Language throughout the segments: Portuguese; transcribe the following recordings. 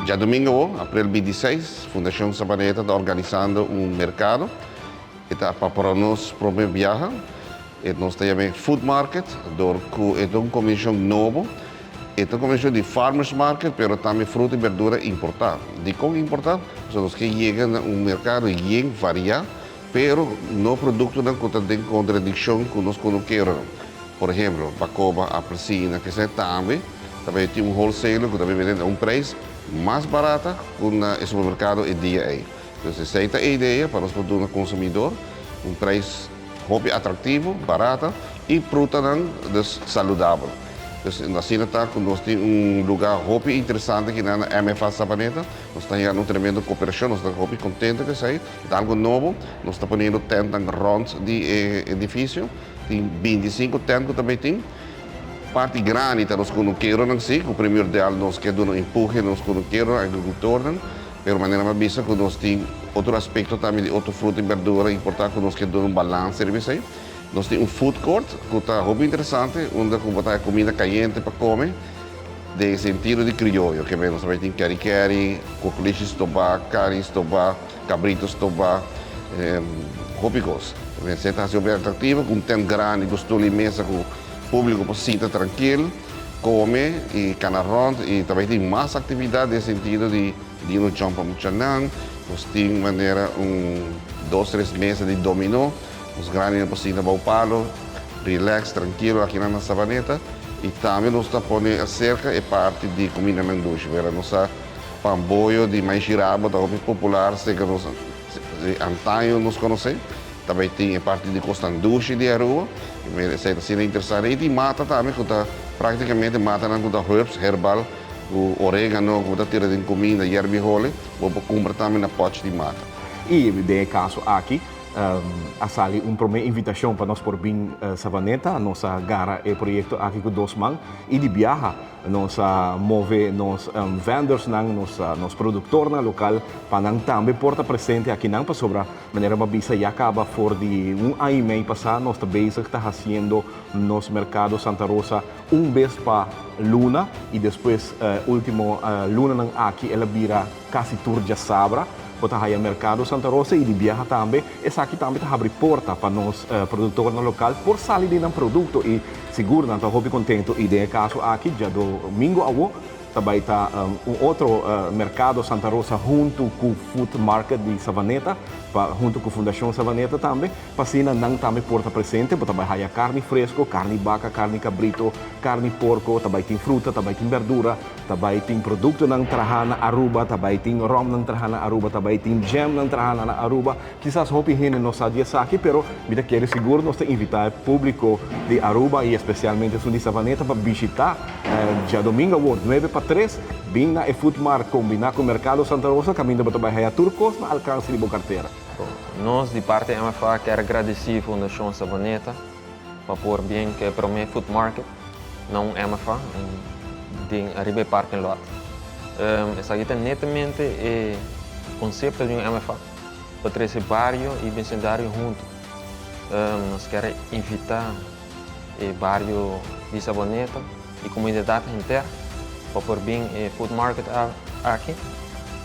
Já domingo, abril 26, Fundação Sabaneta está organizando um mercado. Está para nós próprio viajar. Nós temos food market, é uma comissão nova. É uma comissão de farmers market, mas também fruta e verdura importada. De como importar? Nós que chegam a um mercado e variar, mas no produto não tem contradição com nós que não queremos. Por exemplo, bacoba, apelsina, que também tem um wholesale que também vende a um preço mais barato que no supermercado e dia aí. Então, essa é a ideia para os produtos consumidor, um preço atrativo, barato e fruta saudável. Então, assim está, nós temos lugar interessante aqui na MFA Sabaneta, nós estamos em tremenda cooperação, nós estamos contentes que sei, é algo novo, nós estamos poniendo tendas rond de edifício, tem 25 tendas também tem. Parte grande que nós não queremos, o primeiro ideal nós queremos empurrar, nós não queremos agricultor, mas de maneira mais vista que nós temos outro aspecto também de outro fruta e verdura importante que nós queremos balance, nós temos food court que está muito interessante, onde tem comida caliente para comer, de sentido de criollo, que nós também temos cari-cari, coqueliches tobá, caris tobá, cabritos tobá, muito coisa. Receita assim bem atrativa, com um tempo grande, gostoso imensa, com público para sentar tranquilo, come e canarrão e também tem mais atividade no sentido de ir no chão para Muchanang, nós temos maneira 2, 3 meses de dominó, os grandes para sentar para o palo, relax, tranquilo aqui na Sabaneta e também nós estamos pondo cerca e parte de comida manduche, vera nossa pamboio de mais giraba, da muito popular, sei que nós antaño nos conhecemos. Também tem a parte de costanduche de arroz, que é interessante. E tem mata também, que praticamente mata com herbs, herbal, o orégano, que está tirando em comida, herbijole, vou comprar também na pote de mata. E, de caso aqui, a sali uma invitação para nós por bem Sabaneta, nossa gara é projeto aqui com Dosman e de viaja, nós move nos vendors nang nos produtor na local para também porta presente aqui nang para sobra maneira mabisa e acaba for de ano e meio passar nós também está fazendo nos mercado Santa Rosa vez para luna e depois último luna nang aqui ela vira quase tour de sabra. Bota aí mercado Santa Rosa e de viaja também. Essa aqui também está abrindo porta para nós produtores no local por sair de um produto e seguro não está muito contente e de caso aqui já domingo ao também está outro mercado Santa Rosa junto com o Food Market de Sabaneta, junto com a Fundação Sabaneta também, para assim não também porta presente, para também aí carne fresco, carne vaca, carne cabrito, carne porco, também tem fruta, também tem verdura, também tem produto ng trahana Aruba, também tem rum ng trahana Aruba, também tem jam ng trahana na Aruba. Quizás hopi hine nos sadia aqui, pero vida quer seguro nós invitar o público de Aruba e especialmente o de Sabaneta para visitar já domingo 9 para 3, bem na Food Market combinar com o mercado Santa Rosa, caminho para também a Turcos, na alcance de boa carteira. Nós, de parte da MFA, quero agradecer a Fundação Sabaneta para pôr bem que para mim Food Market, não MFA, em Arriba Parking Lot. Essa aqui netamente é o conceito de um MFA, para trazer bairro e vecindário junto. Nós queremos invitar o bairro de Sabaneta e comunidade inteira para pôr bem Food Market aqui,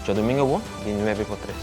já domingo, de 9 para 3.